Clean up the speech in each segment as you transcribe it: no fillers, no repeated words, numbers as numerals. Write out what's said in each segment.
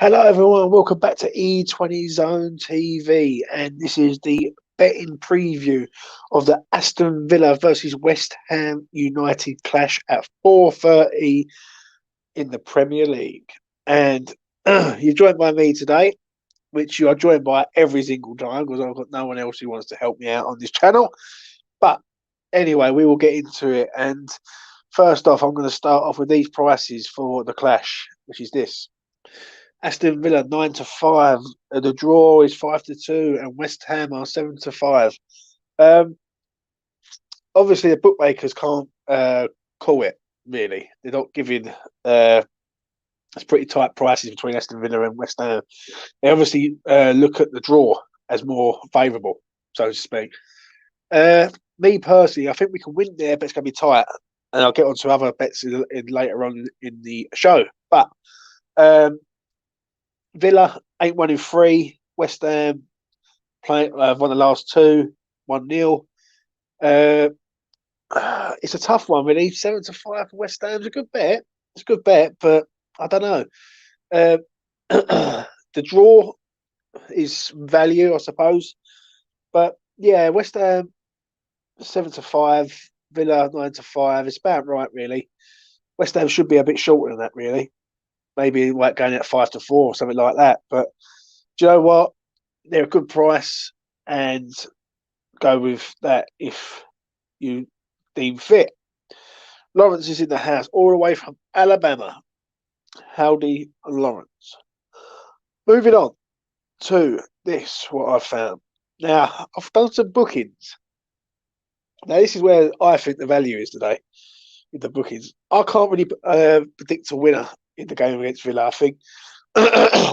Hello, everyone. Welcome back to E20 Zone TV, and this is the betting preview of the Aston Villa versus West Ham United clash at 4:30 in the Premier League. And you're joined by me today, which you are joined by every single time because I've got no one else who wants to help me out on this channel. But anyway, we will get into it. And first off, I'm going to start off with these prices for the clash, which is this. Aston Villa 9-5. The draw is 5-2, and West Ham are 7-5. Um, Obviously, the bookmakers can't call it. Really, they're not giving. It's pretty tight prices between Aston Villa and West Ham. They obviously look at the draw as more favourable, so to speak. Me personally, I think we can win there, but it's going to be tight, and I'll get on to other bets in later on in the show. But Villa ain't 1-3. West Ham playing won the last two, 1-0. It's a tough one, really. 7-5 for West Ham's a good bet. It's a good bet, but I don't know. The draw is value, I suppose. But yeah, West Ham 7-5, Villa 9-5. It's about right, really. West Ham should be a bit shorter than that, really. Maybe like going at 5-4 or something like that. But do you know what? They're a good price, and go with that if you deem fit. Lawrence is in the house, all the way from Alabama. Howdy, Lawrence. Moving on to this, what I've found. Now, I've done some bookings. Now, this is where I think the value is today with the bookings. I can't really predict a winner in the game against Villa. I think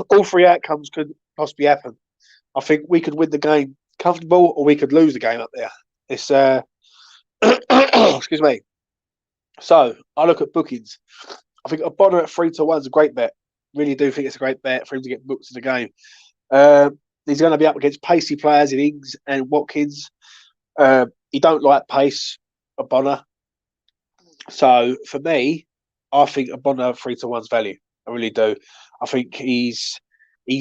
all three outcomes could possibly happen. I think we could win the game comfortable, or we could lose the game up there. It's excuse me. So I look at bookings. I think a Bonner at 3-1 is a great bet. Really do think it's a great bet for him to get booked in the game. He's going to be up against pacey players in Ings and Watkins. He don't like pace, a Bonner. So for me, I think a Bonner 3-1's value. I really do. I think he's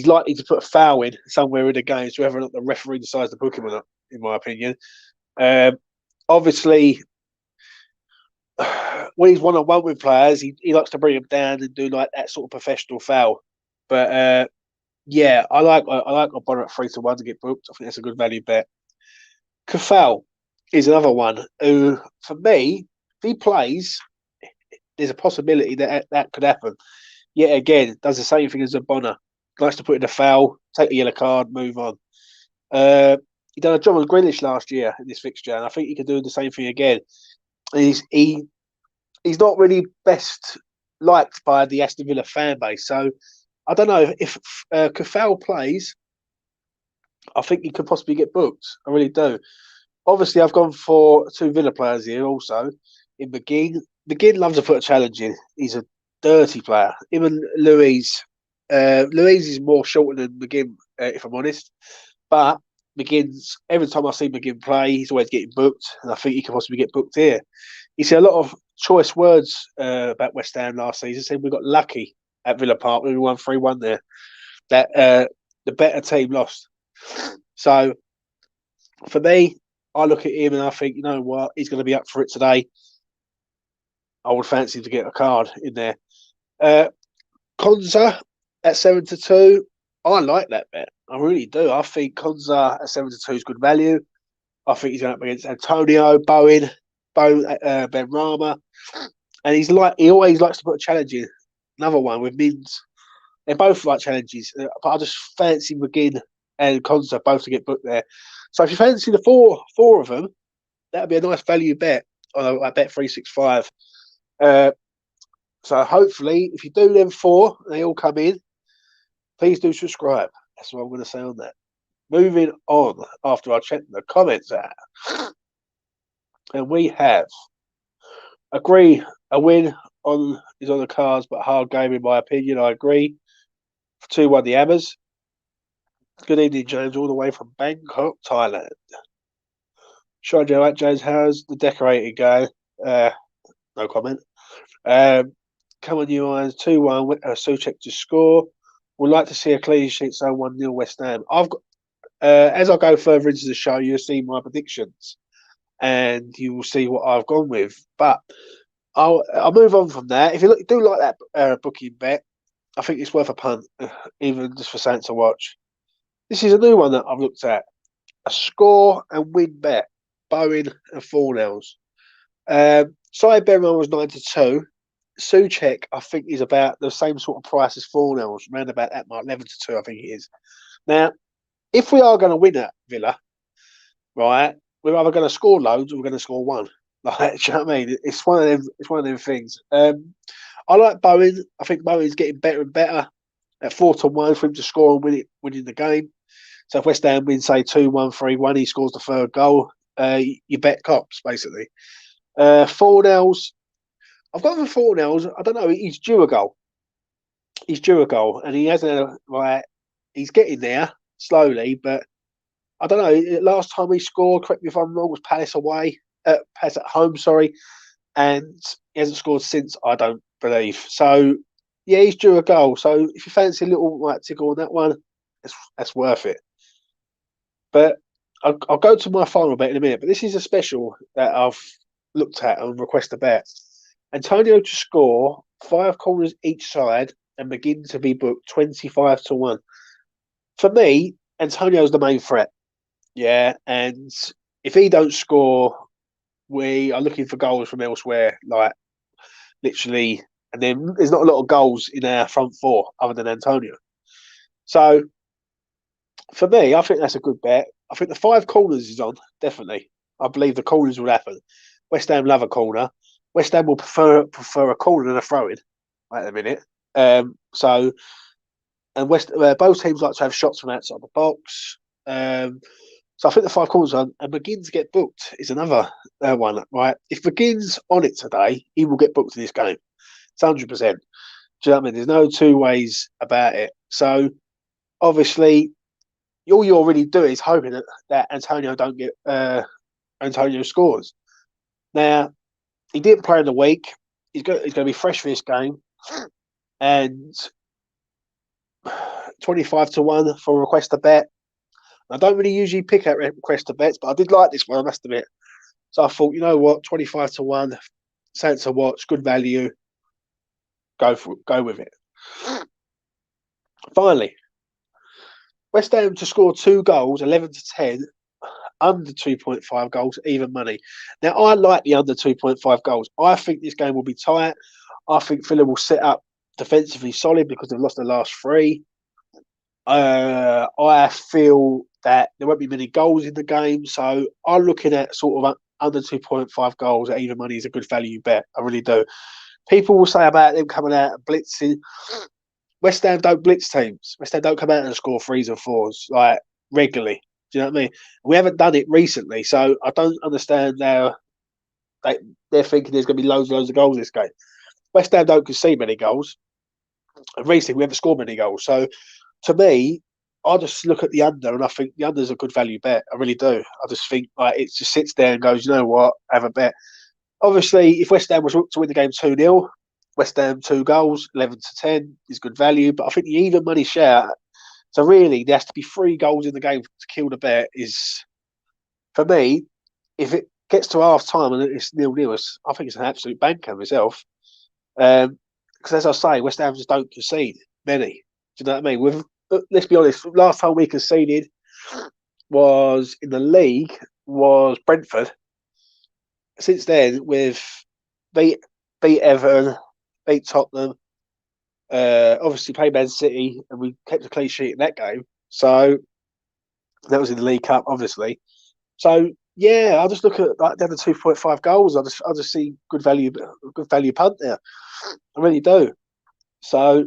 likely to put a foul in somewhere in the game, so whether or not the referee decides to book him or not, in my opinion. Obviously, when he's one-on-one with players, he likes to bring them down and do like that sort of professional foul. But yeah, I like a Bonner at 3-1 to get booked. I think that's a good value bet. Kafal is another one who, for me, if he plays, there's a possibility that that could happen. Yet again, does the same thing as a Bonner. Likes to put in a foul, take a yellow card, move on. He done a job with Grealish last year in this fixture, and I think he can do the same thing again. He's not really best liked by the Aston Villa fan base, so I don't know if Kafal plays. I think he could possibly get booked. I really do. Obviously, I've gone for two Villa players here also in McGinn. McGinn loves to put a challenge in. He's a dirty player. Even Louise. Louise is more shorter than McGinn, if I'm honest. But McGinn's, every time I see McGinn play, he's always getting booked. And I think he can possibly get booked here. You see a lot of choice words about West Ham last season. Saying we got lucky at Villa Park. We won 3-1 there. That the better team lost. So for me, I look at him and I think, you know what, he's going to be up for it today. I would fancy to get a card in there. Konza at 7-2. I like that bet. I really do. I think Konza at 7-2 is good value. I think he's going up against Antonio, Ben Rama. And he always likes to put a challenge in. Another one with Mins. They both like challenges, but I just fancy McGinn and Konza both to get booked there. So if you fancy the four of them, that would be a nice value bet on a bet 365. So hopefully, if you do them four, they all come in. Please do subscribe. That's what I'm going to say on that. Moving on, after I check the comments out, and we have agree a win is on the cards, but hard game in my opinion. I agree. 2-1 the Hammers. Good evening, James, all the way from Bangkok, Thailand. Sean Joe at James Howes, the decorating guy. No comment. Come on, you eyes. 2-1. Suchek to score. Would like to see a clean sheet, so 1-0 West Ham. I've got as I go further into the show, you'll see my predictions, and you will see what I've gone with. But I'll move on from that. If you do like that booking bet, I think it's worth a punt, even just for something to watch. This is a new one that I've looked at: a score and win bet, Bowen and Fornells. Cy Berman was 9-2. Suchek, I think, is about the same sort of price as Fornells, around about that mark, 11-2, I think it is. Now, if we are going to win at Villa, right, we're either going to score loads or we're going to score one. Like, do you know what I mean? It's one of them. It's one of them things. I like Bowen. I think Bowen's getting better and better at 4-1 for him to score and winning the game. So if West Ham win, say 2-1, 3-1, he scores the third goal. You bet cops basically. Fornells. I've got the Fornells. I don't know. He's due a goal. He's due a goal, and he hasn't. Like, he's getting there slowly, but I don't know. Last time he scored, correct me if I'm wrong, was Palace away, Palace at home, sorry, and he hasn't scored since. I don't believe. So yeah, he's due a goal. So if you fancy a little tickle on that one, that's worth it. But I'll go to my final bet in a minute. But this is a special that I've looked at and request a bet. Antonio to score 5 corners each side and begin to be booked 25-1. For me, Antonio's the main threat. Yeah, and if he don't score, we are looking for goals from elsewhere, like literally. And then there's not a lot of goals in our front four other than Antonio. So for me, I think that's a good bet. I think the 5 corners is on, definitely. I believe the corners will happen. West Ham love a corner. West Ham will prefer a corner than a throw-in at the minute. So and both teams like to have shots from outside the box. So I think the 5 corners on, and McGinn's get booked is another one, right? If McGinn's on it today, he will get booked in this game. It's 100%. Do you know what I mean? There's no two ways about it. So obviously, all you're really doing is hoping that Antonio don't get Antonio scores. Now, he didn't play in the week. He's going to be fresh for this game, and 25-1 for a request to bet. I don't really usually pick out request to bets, but I did like this one, I must admit. So I thought, you know what, 25-1, something to watch, good value. Go with it. Finally, West Ham to score 2 goals, 11-10, under 2.5 goals, even money. Now, I like the under 2.5 goals. I think this game will be tight. I think Villa will set up defensively solid because they've lost the last 3. I feel that there won't be many goals in the game, so I'm looking at sort of under 2.5 goals at even money is a good value bet. I really do. People will say about them coming out and blitzing. West Ham don't blitz teams. West Ham don't come out and score 3s and 4s like regularly. Do you know what I mean? We haven't done it recently, so I don't understand how they're thinking there's going to be loads and loads of goals in this game. West Ham don't concede many goals. And recently, we haven't scored many goals. So, to me, I just look at the under, and I think the under is a good value bet. I really do. I just think like it just sits there and goes, you know what, have a bet. Obviously, if West Ham was to win the game 2-0, West Ham 2 goals, 11-10 is good value. But I think the even money share. So really, there has to be 3 goals in the game to kill the bet. Is for me, if it gets to half time and it's 0-0, I think it's an absolute banker myself. Because as I say, West Ham just don't concede many. Do you know what I mean? Let's be honest. Last time we conceded was in the league was Brentford. Since then, we've beat Everton, beat Tottenham. Obviously, played Man City, and we kept a clean sheet in that game. So that was in the League Cup, obviously. So yeah, I just look at like the other 2.5 goals. I just see good value punt there. I really do. So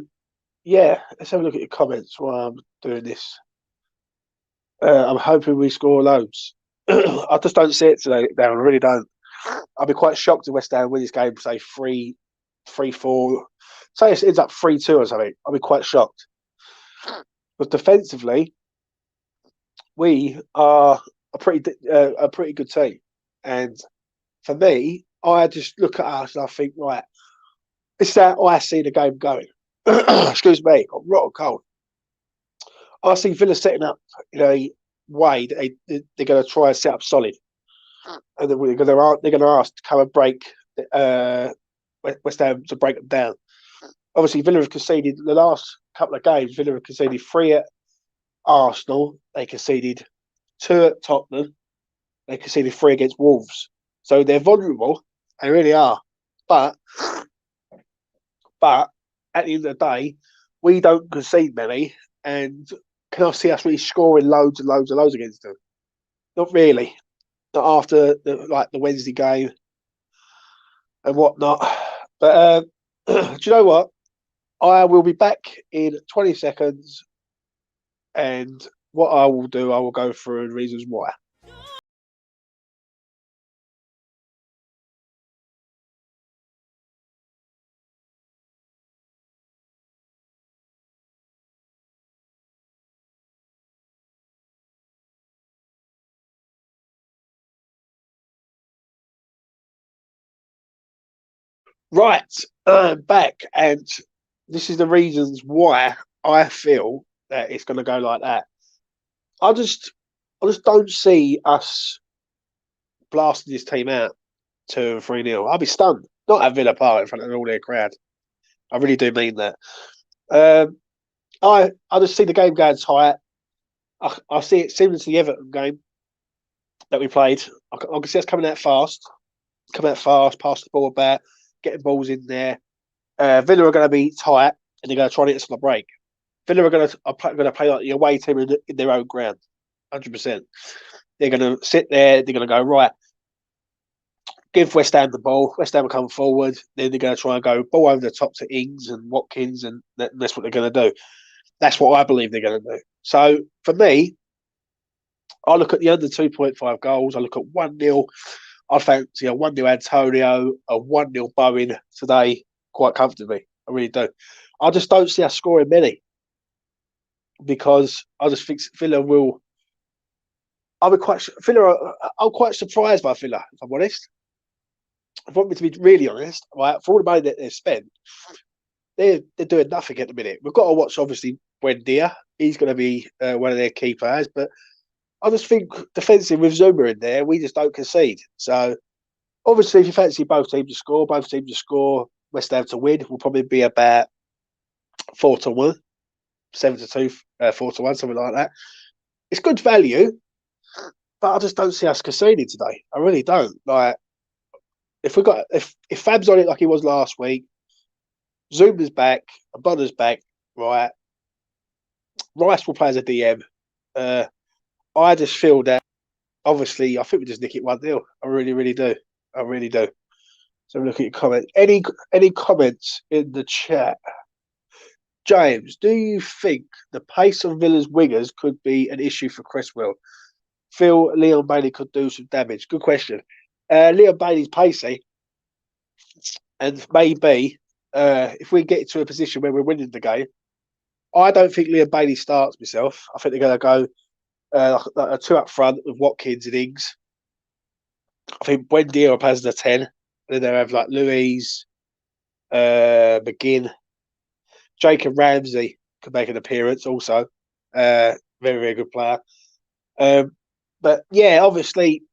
yeah, let's have a look at your comments while I'm doing this. I'm hoping we score loads. I just don't see it today, Darren. I really don't. I'd be quite shocked if West Ham win this game, say 3-4. Say it ends up 3-2 or something. I'd be quite shocked. But defensively, we are a pretty good team. And for me, I just look at us and I think, right, this is how I see the game going. Excuse me, I'm rotten cold. I see Villa setting up in a way that they're going to try and set up solid, and they're going to ask to come and break uh, West Ham to break them down. Obviously, Villa have conceded the last couple of games. Villa have conceded 3 at Arsenal. They conceded 2 at Tottenham. They conceded 3 against Wolves. So they're vulnerable. They really are. But at the end of the day, we don't concede many, and can I see us really scoring loads and loads and loads against them? Not really. Not after the Wednesday game and whatnot. But do you know what? I will be back in 20 seconds, and what I will do, I will go through reasons why. Right, I'm back, and this is the reasons why I feel that it's going to go like that. I just, I just don't see us blasting this team out 2 and 3-0. I'll be stunned. Not at Villa Park in front of all their crowd. I really do mean that. Um, I just see the game going tight. I see it similar to the Everton game that we played. I can see us coming out fast, pass the ball about, getting balls in there. Villa are going to be tight, and they're going to try and hit us on the break. Villa are going to play like the away team in their own ground, 100%. They're going to sit there. They're going to go right. Give West Ham the ball. West Ham will come forward. Then they're going to try and go ball over the top to Ings and Watkins, and that's what they're going to do. That's what I believe they're going to do. So for me, I look at the under 2.5 goals. I look at 1-0. I fancy a 1-0 Antonio, a 1-0 Bowen today quite comfortably. I really do. I just don't see us scoring many because I just think Villa will. I'll be quite Villa. I'm quite surprised by Villa, if I'm honest. If I want me to be really honest, right, for all the money that they've spent, they're doing nothing at the minute. We've got to watch obviously Buendia. He's going to be one of their key players, but I just think defensive with Zuma in there, we just don't concede. So obviously, if you fancy both teams to score, West Ham to win will probably be about 4-1, 7-2, 4-1, something like that. It's good value, but I just don't see us conceding today. I really don't. Like if Fab's on it like he was last week, Zuma's back, Abonna's back, right? Rice will play as a DM. I just feel that obviously I think we just nick it 1-0. I really, really do. I really do. So look at your comments. Any comments in the chat? James, do you think the pace of Villa's wingers could be an issue for Cresswell? Feel Leon Bailey could do some damage. Good question. Leon Bailey's pacey, and maybe if we get to a position where we're winning the game, I don't think Leon Bailey starts myself. I think they're going to go like a 2 up front with Watkins and Ings. I think Buendia up as the 10. And then they'll have like Louise, McGinn, Jacob Ramsey could make an appearance also. Very, very good player. But yeah, obviously,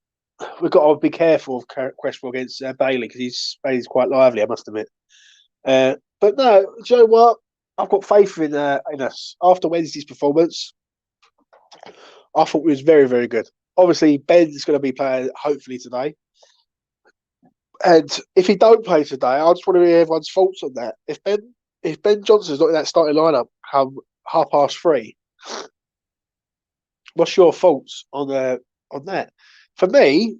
we've got to be careful of Cresswell against Bailey because Bailey's quite lively, I must admit. But no, do you know what? I've got faith in us. After Wednesday's performance, I thought we was very, very good. Obviously, Ben's going to be playing hopefully today. And if he don't play today, I just want to hear everyone's thoughts on that. If Ben Johnson's not in that starting lineup come 3:30, what's your thoughts on that? For me,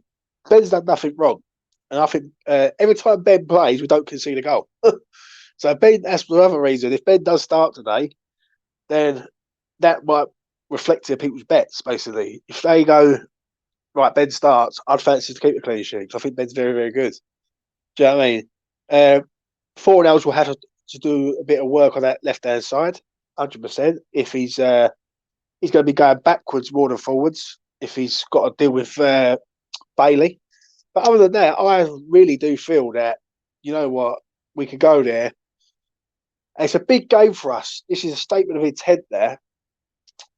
Ben's done nothing wrong, and I think every time Ben plays, we don't concede a goal. So Ben, that's the other reason. If Ben does start today, then that might reflect in people's bets. Basically, if they go right, Ben starts, I'd fancy to keep the clean sheet because I think Ben's very, very good. Do you know what I mean? Fornells will have to do a bit of work on that left hand side, 100%. If he's going to be going backwards more than forwards, if he's got to deal with Bailey. But other than that, I really do feel that, you know what, we could go there. And it's a big game for us. This is a statement of intent there.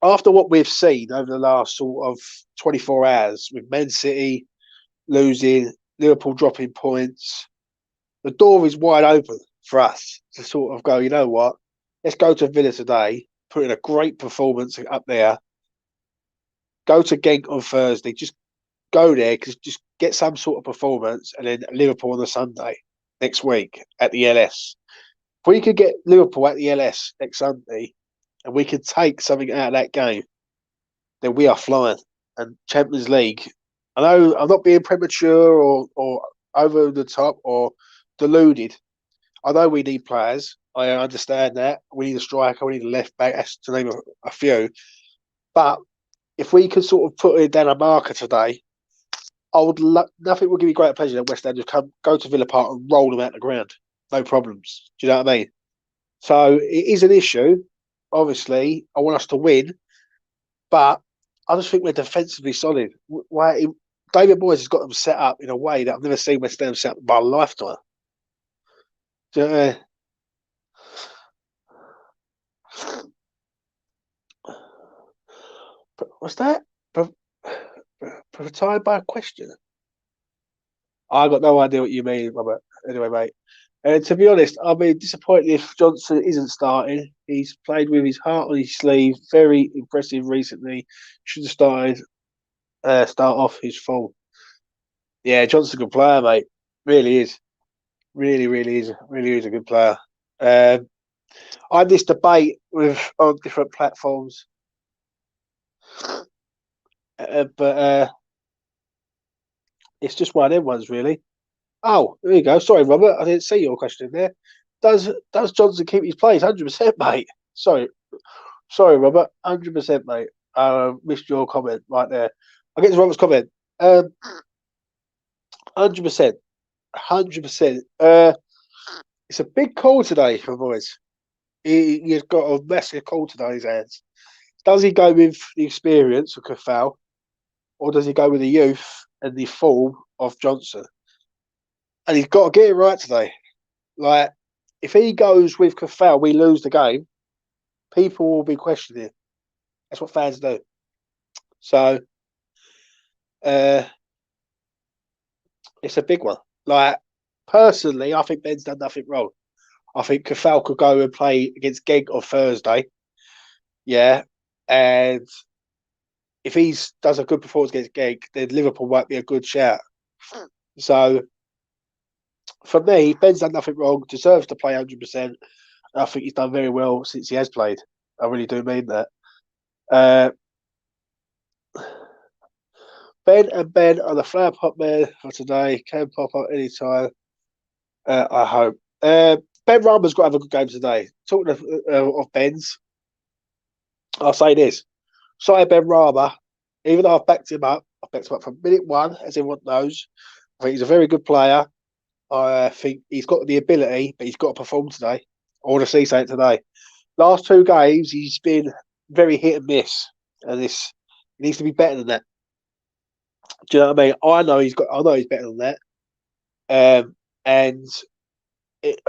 after what we've seen over the last sort of 24 hours with Man City losing, Liverpool dropping points, the door is wide open for us to sort of go, you know what? Let's go to Villa today, put in a great performance up there, go to Genk on Thursday, just go there because just get some sort of performance, and then Liverpool on the Sunday next week at the LS. If we could get Liverpool at the LS next Sunday and we could take something out of that game, then we are flying. And Champions League, I know I'm not being premature or over the top or deluded. I know we need players. I understand that. We need a striker, we need a left back, that's to name a few. But if we could sort of put in down a marker today, nothing would give me greater pleasure than West Ham just go to Villa Park and roll them out the ground. No problems. Do you know what I mean? So it is an issue. Obviously, I want us to win, but I just think we're defensively solid. Why David Moyes has got them set up in a way that I've never seen West Ham set up in my lifetime. Do you know, what's that? Retired by a question. I got no idea what you mean, Robert. Anyway, mate. And to be honest, I'll be disappointed if Johnson isn't starting. He's played with his heart on his sleeve. Very impressive recently. Should have start off his full. Yeah, Johnson's a good player, mate. Really is. Really, really is. Really is a good player. I had this debate with on different platforms, but it's just one of them ones, really. Oh, there you go. Sorry, Robert. I didn't see your question there. Does Johnson keep his place? 100%, mate. Sorry, Robert. 100%, mate. Missed your comment right there. I'll get to Robert's comment. 100%. 100%. It's a big call today for boys. He's got a massive call today in his hands. Does he go with the experience of Cafal, or does he go with the youth and the form of Johnson? And he's got to get it right today. Like, if he goes with Cafal, we lose the game. People will be questioning. That's what fans do. So, it's a big one. Like, personally, I think Ben's done nothing wrong. I think Cafal could go and play against Genk on Thursday. Yeah. And if he does a good performance against Genk, then Liverpool might be a good shout. So, for me, Ben's done nothing wrong, deserves to play 100%. I think he's done very well since he has played. I really do mean that. Ben and Ben are the flower pot man for today. Can pop up anytime. I hope. Ben Rama's got to have a good game today. Talking of Ben's, I'll say this. Sorry, Ben Rama, even though I've backed him up from minute one, as everyone knows. I think he's a very good player. I think he's got the ability, but he's got to perform today. I want to see something today. Last two games, he's been very hit and miss, and he needs to be better than that. Do you know what I mean? I know he's better than that. And if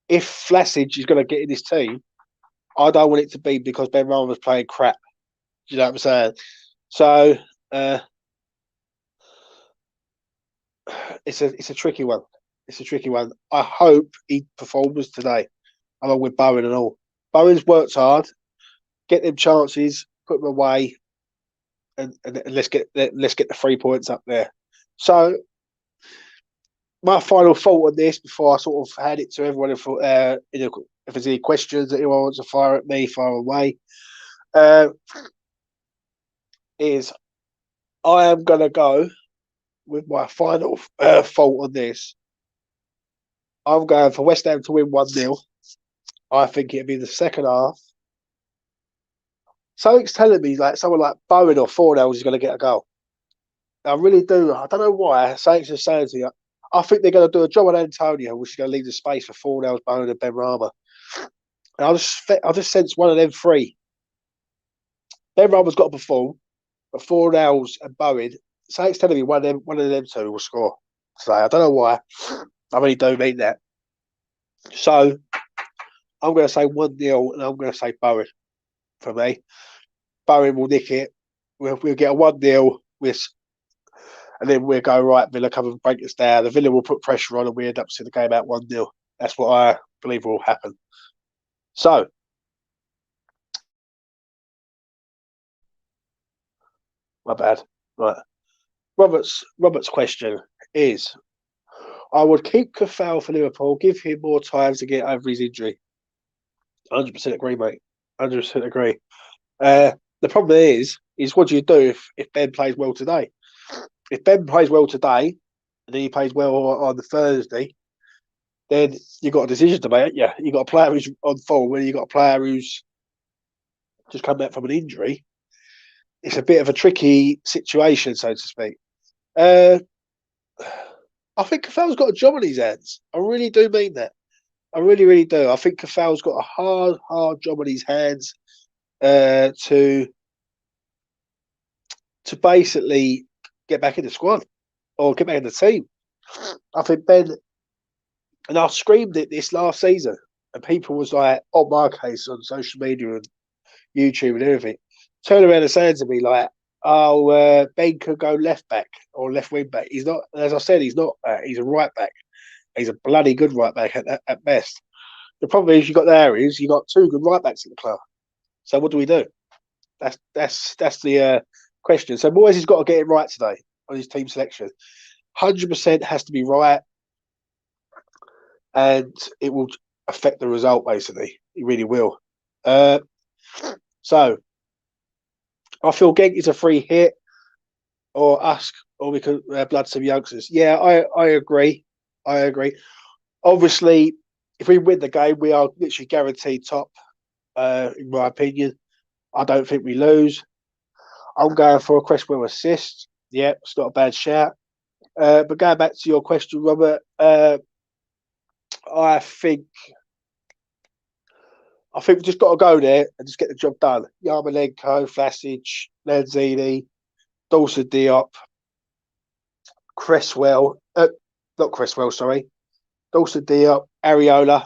Flassage is going to get in this team, I don't want it to be because Ben Rama was playing crap. Do you know what I'm saying? So it's a tricky one. It's a tricky one. I hope he performs today, along with Bowen and all. Bowen's worked hard, get them chances, put them away, and let's get the 3 points up there. So my final thought on this before I sort of hand it to everyone, if there's any questions that anyone wants to fire at me, fire away, is I am going to go with my final fault on this. I'm going for West Ham to win 1-0. I think it'll be the second half. Something's telling me like someone like Bowen or Fornells is going to get a goal. I really do. I don't know why. Something's just saying to you. I think they're going to do a job on Antonio, which is going to leave the space for Fornells, Bowen, and Ben Rama. And I just sense one of them three. Ben Rama's got to perform, but Fornells and Bowen. Something's telling me one of them two will score today. I don't know why. I really do mean that. So I'm going to say 1-0, and I'm going to say Bowen for me. Bowen will nick it. We'll get a 1-0. And then we'll go, right, Villa come and break us down. The Villa will put pressure on and we end up seeing the game out 1-0. That's what I believe will happen. So, my bad. Right. Robert's question is, I would keep Cathal for Liverpool, give him more time to get over his injury. 100% agree, mate. 100% agree. The problem is what do you do if Ben plays well today? If Ben plays well today, and then he plays well on the Thursday, then you've got a decision to make. Yeah, you've got a player who's on form, and you've got a player who's just come back from an injury. It's a bit of a tricky situation, so to speak. I think Cafal's got a job on his hands. I really do mean that. I really, really do. I think Cafal's got a hard job on his hands to basically get back in the squad or get back in the team. I think Ben, and I screamed it this last season, and people was like, on my case on social media and YouTube and everything, turn around and saying to me like, "Oh, Ben could go left back or left wing back." He's not, as I said, he's not. He's a right back. He's a bloody good right back at best. The problem is you got two good right backs in the club. So what do we do? That's the question. So Moyes has got to get it right today on his team selection. 100% has to be right, and it will affect the result. Basically, it really will. So I feel Genk is a free hit, or we could blood some youngsters. Yeah, I agree. I agree. Obviously, if we win the game, we are literally guaranteed top. In my opinion, I don't think we lose. I'm going for a Cresswell assist. Yeah, it's not a bad shout. But going back to your question, Robert, I think we've just got to go there and just get the job done. Yarmolenko, Vlasic, Lanzini, Dawson Diop, not Cresswell, sorry. Dawson Diop, Areola,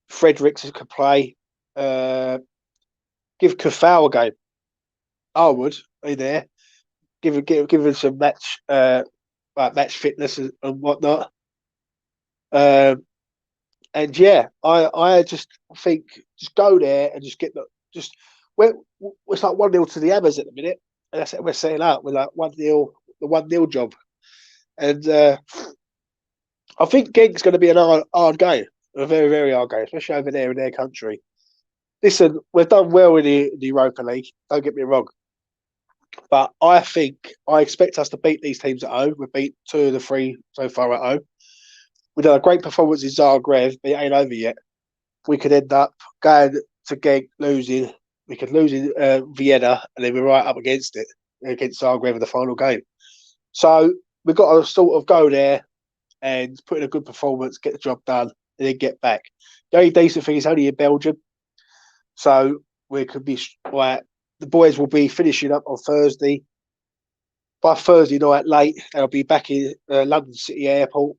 Fredericks could play. Give Cafal a game. I would be there. Give him some match fitness and whatnot. And yeah, I just think just go there and just get it's like 1-0 to the Hammers at the minute, and that's what we're setting up. We're like 1-0, the 1-0 job, and I think Genk's going to be an hard game, a very very hard game, especially over there in their country. Listen, we've done well in the Europa League. Don't get me wrong, but I expect us to beat these teams at home. We've beat 2 of the 3 so far at home. We've done a great performance in Zagreb, but it ain't over yet. We could end up going to Genk, losing. We could lose in Vienna, and then we're right up against it, against Zagreb in the final game. So we've got to sort of go there and put in a good performance, get the job done, and then get back. The only decent thing is only in Belgium. So we could be right. The boys will be finishing up on Thursday. By Thursday night late, they'll be back in London City Airport.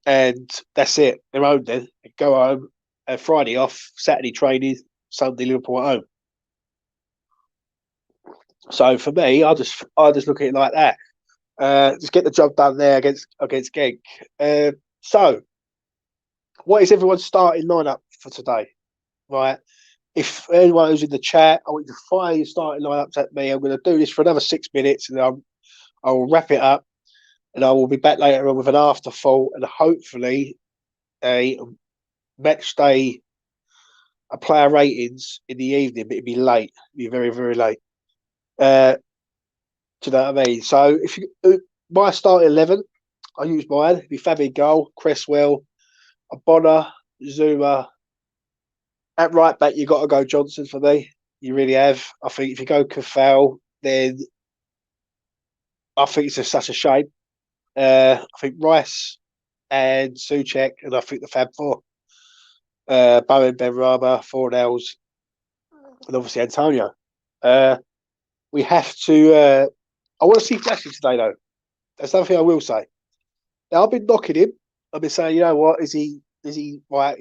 And that's it. They're home then. They go home. Friday off. Saturday training. Sunday Liverpool at home. So for me, I just look at it like that. Just get the job done there against Genk. So, what is everyone's starting lineup for today? Right. If anyone who's in the chat, I want you to fire your starting lineups at me. I'm going to do this for another 6 minutes, and I will wrap it up. And I will be back later on with an afterthought and hopefully a match day, a player ratings in the evening, but it'd be late. It'd be very, very late. Do you know what I mean? So if you my start 11, I use mine. It'd be Fabian goal, Cresswell, Abona, Zuma. At right back, you've got to go Johnson for me. You really have. I think if you go Cafal, then I think it's just such a shame. I think Rice and Souček, and I think the Fab Four. Bowen, Benrahma, Fornells, and obviously Antonio. We have to. I want to see Flashy today, though. That's something I will say. Now I've been knocking him. I've been saying, you know what? Is he right?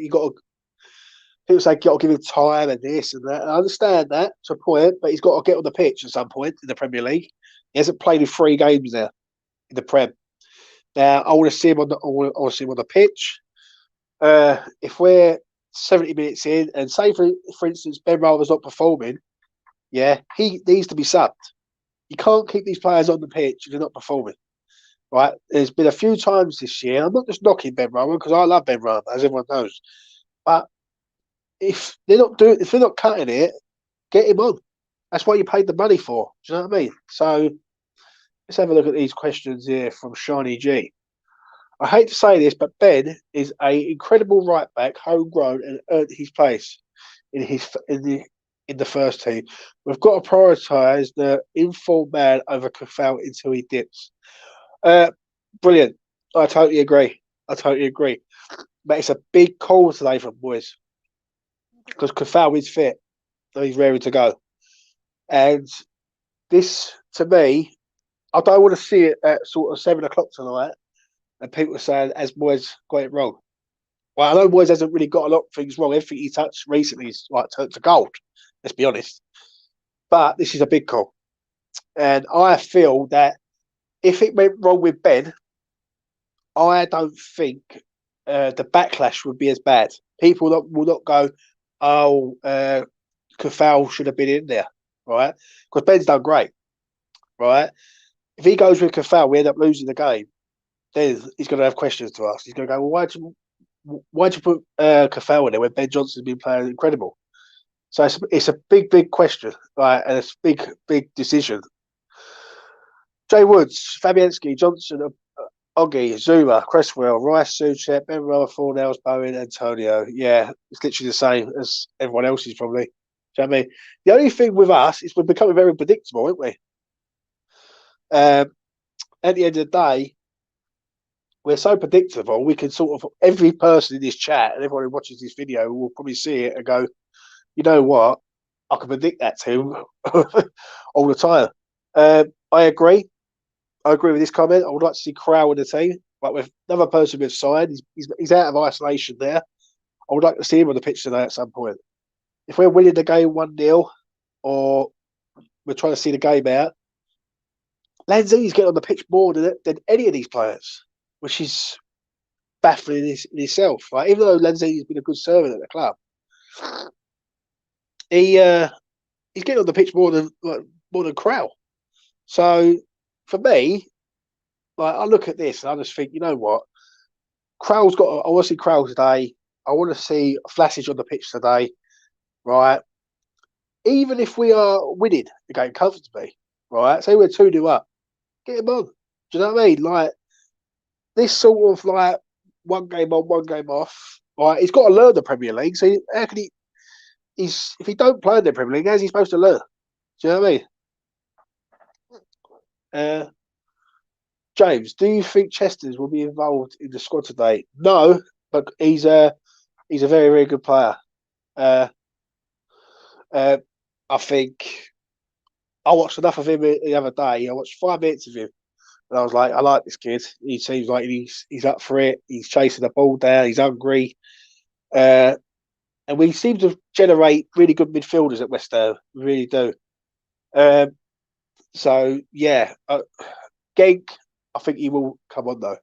people say got to give him time and this and that. And I understand that to a point, but he's got to get on the pitch at some point in the Premier League. He hasn't played in 3 games now in the Prem. Now I want to see him on the I want to see him on the pitch. If we're 70 minutes in, and say for instance Ben Rama's not performing, yeah, he needs to be subbed. You can't keep these players on the pitch if they're not performing. Right? There's been a few times this year. I'm not just knocking Ben Rama because I love Ben Rama, as everyone knows. But if they're not cutting it, get him on. That's what you paid the money for. Do you know what I mean? So let's have a look at these questions here from Shiny G. I hate to say this, but Ben is an incredible right back, homegrown, and earned his place in the first team. We've got to prioritise the informed man over Kafal until he dips. Brilliant. I totally agree. But it's a big call today from boys because Kafal is fit and he's ready to go. And this, to me, I don't want to see it at sort of 7 o'clock tonight and people are saying, as Moyes got it wrong. Well, I know Moyes hasn't really got a lot of things wrong. Everything he touched recently is like turned to gold. Let's be honest. But this is a big call. And I feel that if it went wrong with Ben, I don't think the backlash would be as bad. People will not go, oh, Kafal should have been in there, right? Because Ben's done great, right? If he goes with Kafal, we end up losing the game. Then he's going to have questions to ask. He's going to go, well, why'd you put Kafal in there when Ben Johnson's been playing incredible? So it's a big question, right? And it's a big decision. Jay Woods, Fabianski, Johnson, Oggy, Zuma, Cresswell, Rice, Suchet, Ben Rama, Fornells, Bowen, Antonio. Yeah, it's literally the same as everyone else's probably. Do you know what I mean? The only thing with us is we're becoming very predictable, aren't we? At the end of the day, we're so predictable, we can sort of, every person in this chat and everyone who watches this video will probably see it and go, you know what? I can predict that too all the time. I agree. I agree with this comment. I would like to see Crowell in the team, but with another person we've signed, he's out of isolation there. I would like to see him on the pitch today at some point. If we're winning the game 1-0 or we're trying to see the game out, Lanzini's getting on the pitch more than any of these players, which is baffling in itself. Right? Even though Lanzini's been a good servant at the club, he's getting on the pitch more than Crowell. So for me, like I look at this and I just think, you know what? I want to see Crowell today. I want to see Flashage on the pitch today, right? Even if we are winning the game comfortably, right? Say we're 2-0 up, get him on. Do you know what I mean? Like this sort of like one game on, one game off. Right? He's got to learn the Premier League. So how can if he don't play in the Premier League, how's he supposed to learn? Do you know what I mean? James, do you think Chesters will be involved in the squad today? No, but he's a very, very good player. I think I watched enough of him the other day. I watched 5 minutes of him, and I was like, I like this kid. He seems like he's up for it. He's chasing the ball down. He's hungry, and we seem to generate really good midfielders at West Ham. We really do. So yeah, Genk, I think he will come on though.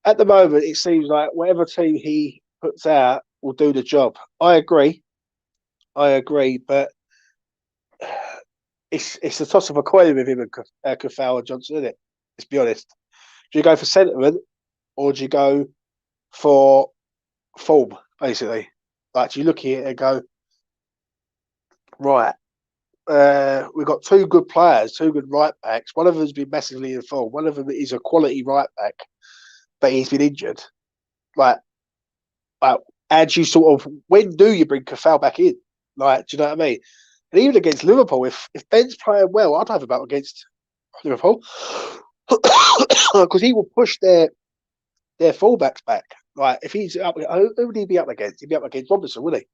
At the moment, it seems like whatever team he puts out will do the job. I agree, but it's a toss of a coin with him and Kafal and Johnson, isn't it? Let's be honest. Do you go for sentiment or do you go for form, basically? Like, do you look at it and go, right, we've got 2 good players, 2 good right backs. One of them's been massively in form. One of them is a quality right back, but he's been injured. Like, and you sort of, when do you bring Kafal back in? Like, do you know what I mean? And even against Liverpool, if Ben's playing well, I'd have him out against Liverpool because he will push their fullbacks back. Like, if he's up, who would he be up against? He'd be up against Robinson, wouldn't he?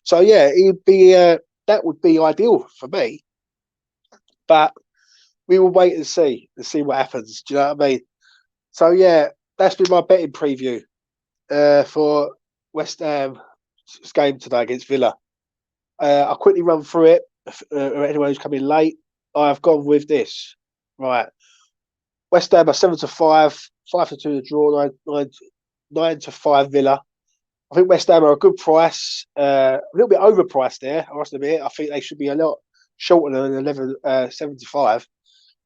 So yeah, he'd be. That would be ideal for me, but we will wait and see what happens. Do you know what I mean? So yeah, that's been my betting preview for West Ham game today against Villa. I'll quickly run through it. Anyone who's coming late, I've gone with this. Right, West Ham are 7-5, 5-2 the draw, 9-5 Villa. I think West Ham are a good price, a little bit overpriced there. I must admit, I think they should be a lot shorter than 11.75,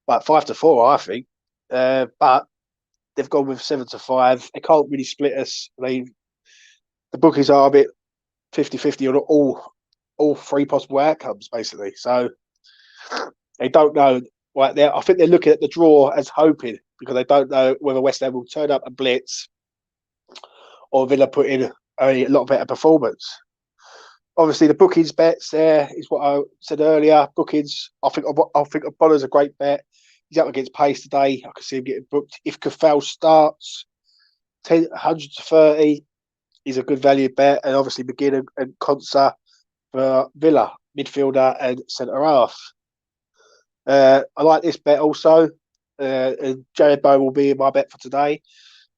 but 5-4, I think. But they've gone with 7-5. They can't really split us. The bookies are a bit 50-50 on all three possible outcomes, basically. So they don't know. Right there, I think they're looking at the draw as hoping because they don't know whether West Ham will turn up and blitz or Villa put in a lot better performance. Obviously, the bookings bets there is what I said earlier. Bookings, I think Obama's a great bet. He's up against pace today. I can see him getting booked. If Kafal starts, 130 is a good value bet. And obviously, McGinn and Konsa for Villa, midfielder and centre half. I like this bet also. And Jared Bowen will be in my bet for today.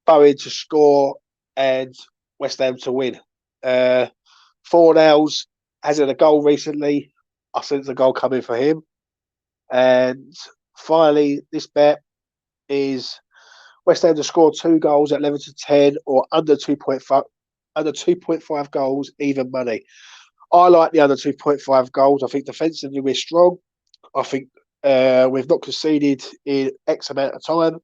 Bowen to score and West Ham to win. Fornals has had a goal recently. I sense a goal coming for him. And finally, this bet is West Ham to score 2 goals at 11-10 or under 2.5 goals, even money. I like the under 2.5 goals. I think defensively we're strong. I think we've not conceded in X amount of time.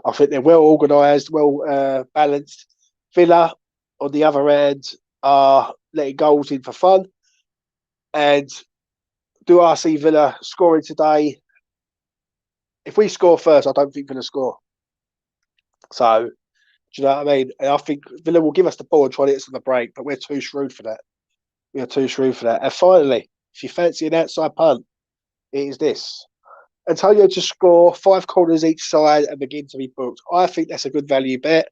I think they're well organised, well balanced. Villa, on the other hand, are letting goals in for fun. And do I see Villa scoring today? If we score first, I don't think Villa score. So, do you know what I mean? And I think Villa will give us the ball and try to hit us on the break, but we're too shrewd for that. We are too shrewd for that. And finally, if you fancy an outside punt, it is this. Antonio to score 5 corners each side and begin to be booked. I think that's a good value bet.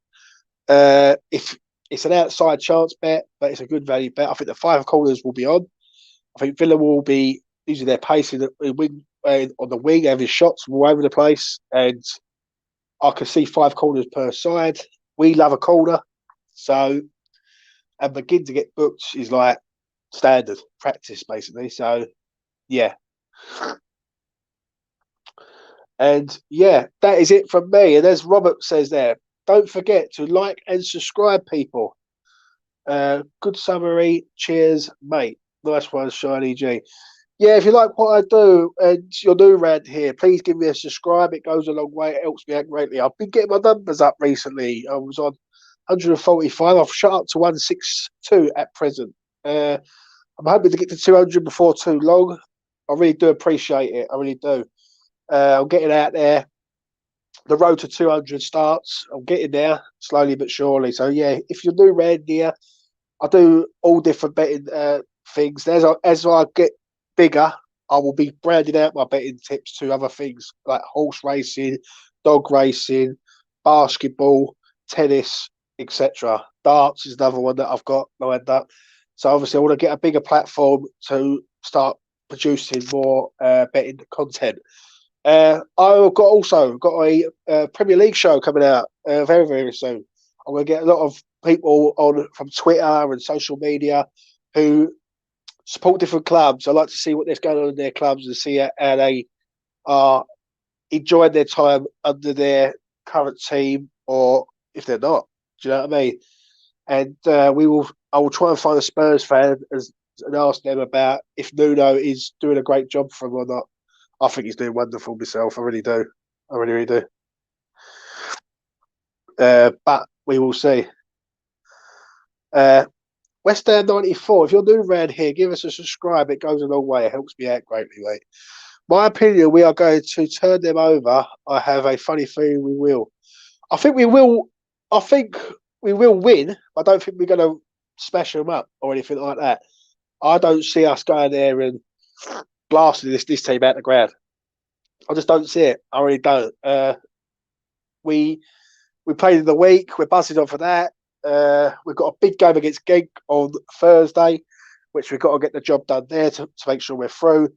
If it's an outside chance bet, but it's a good value bet. I think the 5 corners will be on. I think Villa will be using their pace on the wing, having shots all over the place, and I can see 5 corners per side. We love a corner, so and begin to get booked is like standard practice, basically. So, yeah. And yeah, that is it from me. And as Robert says there, don't forget to like and subscribe, people. Good summary. Cheers, mate. Nice one, Shiny G. Yeah, if you like what I do and you're new around here, please give me a subscribe. It goes a long way. It helps me out greatly. I've been getting my numbers up recently. I was on 145. I've shot up to 162 at present. I'm hoping to get to 200 before too long. I really do appreciate it. I really do. I'm getting out there. The road to 200 starts. I'm getting there slowly but surely. So, yeah, if you're new around here, I do all different betting things. As I get bigger, I will be branding out my betting tips to other things like horse racing, dog racing, basketball, tennis, etc. Darts is another one that I've got lined up. So obviously I want to get a bigger platform to start producing more betting content. I've also got a Premier League show coming out very, very soon. I'm going to get a lot of people on from Twitter and social media who support different clubs. I like to see what there's going on in their clubs and see how they are enjoying their time under their current team, or if they're not. Do you know what I mean? And I will try and find a Spurs fan and ask them about if Nuno is doing a great job for them or not. I think he's doing wonderful myself. I really do. I really, really do. But we will see. West Ham 94. If you're new around here, give us a subscribe. It goes a long way. It helps me out greatly, mate. My opinion, we are going to turn them over. I have a funny feeling we will. I think we will win. I don't think we're going to smash them up or anything like that. I don't see us going there and blasting this team out the ground. I just don't see it. I really don't. We played in the week. We're buzzing on for that. We've got a big game against Genk on Thursday, which we've got to get the job done there to make sure we're through.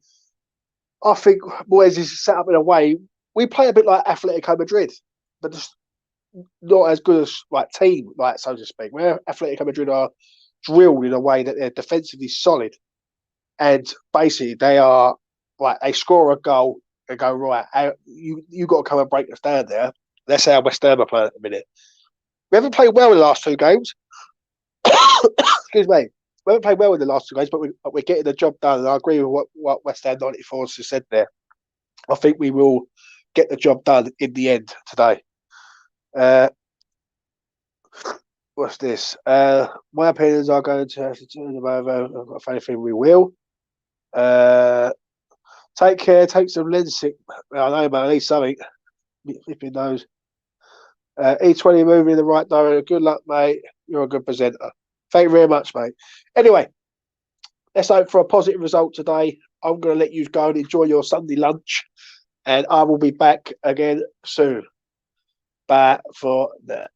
I think Moyes is set up in a way. We play a bit like Atletico Madrid, but just not as good as like team, like so to speak. Where Atletico Madrid are drilled in a way that they're defensively solid, and basically they are right. They score a goal and go right. You got to come and break us down there. That's how West Ham are playing at the minute. We haven't played well in the last 2 games. Excuse me. We haven't played well in the last 2 games, but we're getting the job done. And I agree with what West Ham 94 has said there. I think we will get the job done in the end today. What's this? My opinions are going to have to turn them over. I've got a funny feeling we will. Take care. Take some Lensic. I know, but I need something. Flipping those. E20 moving in the right direction. Good luck, mate. You're a good presenter. Thank you very much, mate. Anyway, let's hope for a positive result today. I'm going to let you go and enjoy your Sunday lunch, and I will be back again soon. Bye for that.